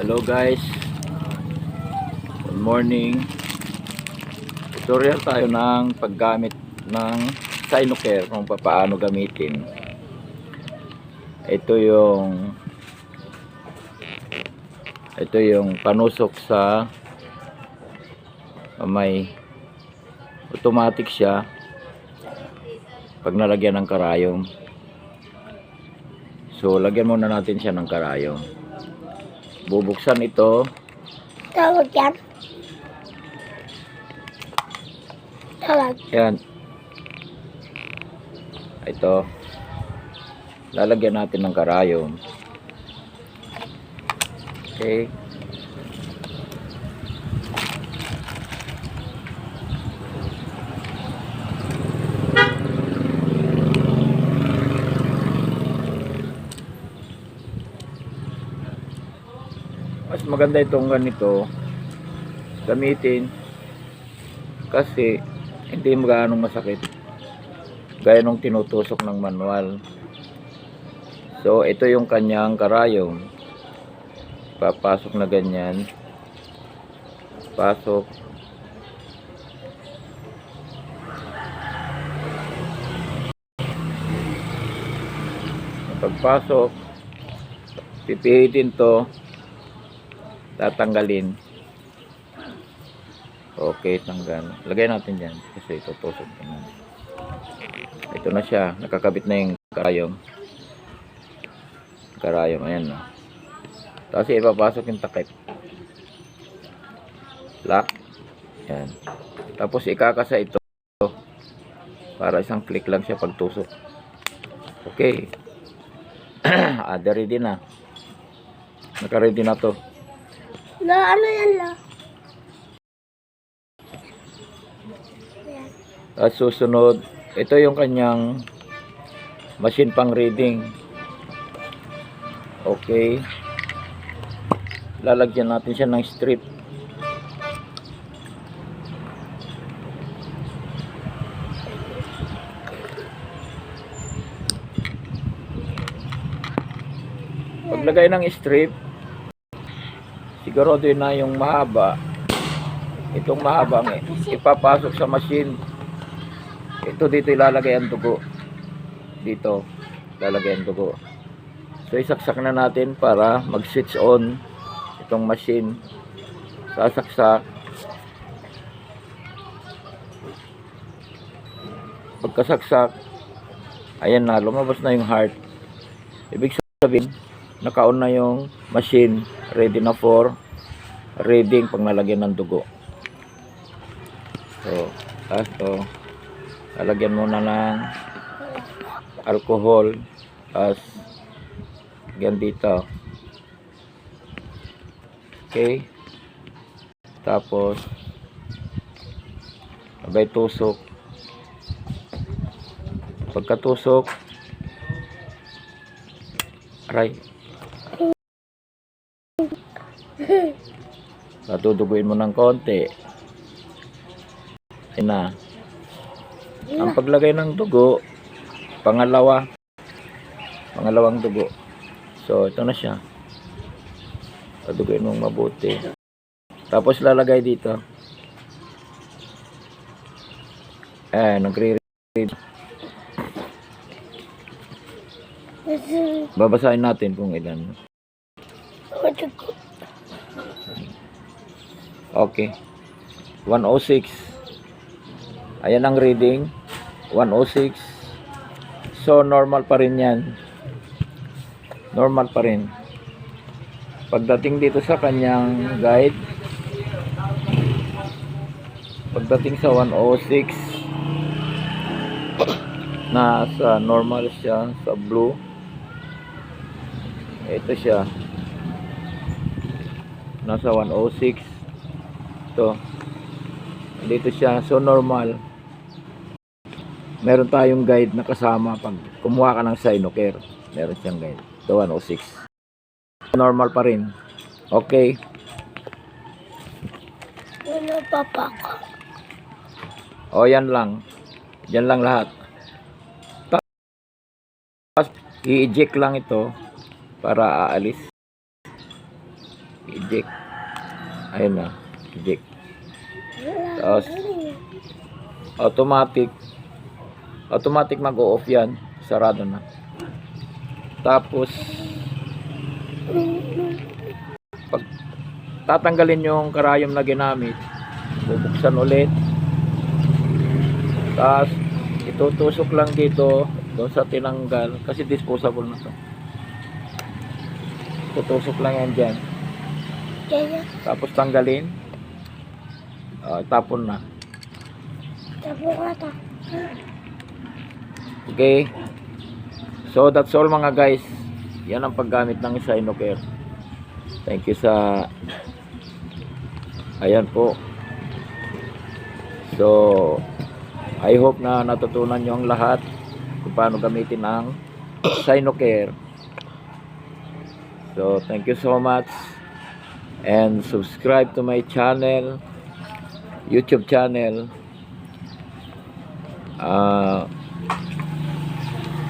Hello guys, good morning. Tutorial tayo ng paggamit ng Sinocare kung paano gamitin. Ito yung panusok sa may automatic siya pag nalagyan ng karayom. So lagyan muna natin siya ng karayom. Bubuksan ito. Tawag yan. Tawag. Yan. Ito. Lalagyan natin ng karayom. Okay. Mas maganda itong ganito gamitin kasi hindi gaanong masakit gaya nung tinutusok ng manual. So ito yung kanyang karayom, papasok na ganyan, pasok, pagpasok pipihitin to, tatanggalin. Okay, tanggal. Lagay natin dyan kasi itutusok na. Ito na siya, nakakabit na yung karayom. Ayan na. Tapos ipapasok yung takip. Lock. Yan. Tapos ikakasa ito para isang click lang siya pagtusok. Okay. Ready na. Naka-ready na to. Ano yan la? At susunod, ito yung kanyang machine pang reading. Okay. Lalagyan natin siya ng strip. Paglagay ng strip, siguro din na yung mahaba. Itong mahabang ipapasok sa machine. Ito dito ilalagay ang dugo. Dito ilalagay ang dugo. So isaksak na natin para mag-switch on itong machine. Sasaksak. Pagkasaksak, ayan na, lumabas na yung heart. Ibig sabihin, naka-on na yung machine, ready na for reading pag nalagyan ng dugo. So, ito, lalagyan muna ng alcohol, as yan dito. Okay. Tapos, sabay tusok. Pagkatusok, aray. Patuduguin mo ng konti. Ayan na. Ang paglagay ng dugo, pangalawang dugo. So ito na siya. Paduguin mong mabuti. Tapos lalagay dito. Nagre-read. Babasahin natin kung ilan. Okay. 106. Ayan ang reading. 106. So normal pa rin yan. Normal pa rin. Pagdating dito sa kanyang guide, pagdating sa 106, nasa normal siya, sa blue. Ito siya, nasa 106. Ito, dito siya, so normal. Meron tayong guide na kasama pag kumuha ka ng Sinocare. Meron siyang guide. Ito 106. Normal pa rin. Okay. Ano papa ko? O yan lang. Yan lang lahat. Tapos i-eject lang ito para aalis. I-eject. Ayun na. Eject. Wala. Tapos, automatic mag-o-off yan. Sarado na. Tapos, pag tatanggalin yung karayom na ginamit, bubuksan ulit. Tapos, itutusok lang dito doon sa tinanggal kasi disposable na to. Tutusok lang yan dyan. Kaya, Tapos tanggalin. Tapon na. tapo ka ta. Okay. So that's all mga guys. Yan ang paggamit ng Sinocare. Thank you sa ayan po. So I hope na natutunan nyo ang lahat kung paano gamitin ang Sinocare. So thank you so much and subscribe to my channel, YouTube channel.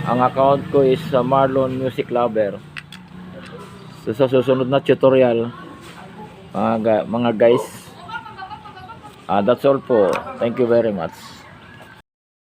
Ang account ko is Marlon Music Lover. So, sa susunod na tutorial mga guys, that's all po. Thank you very much.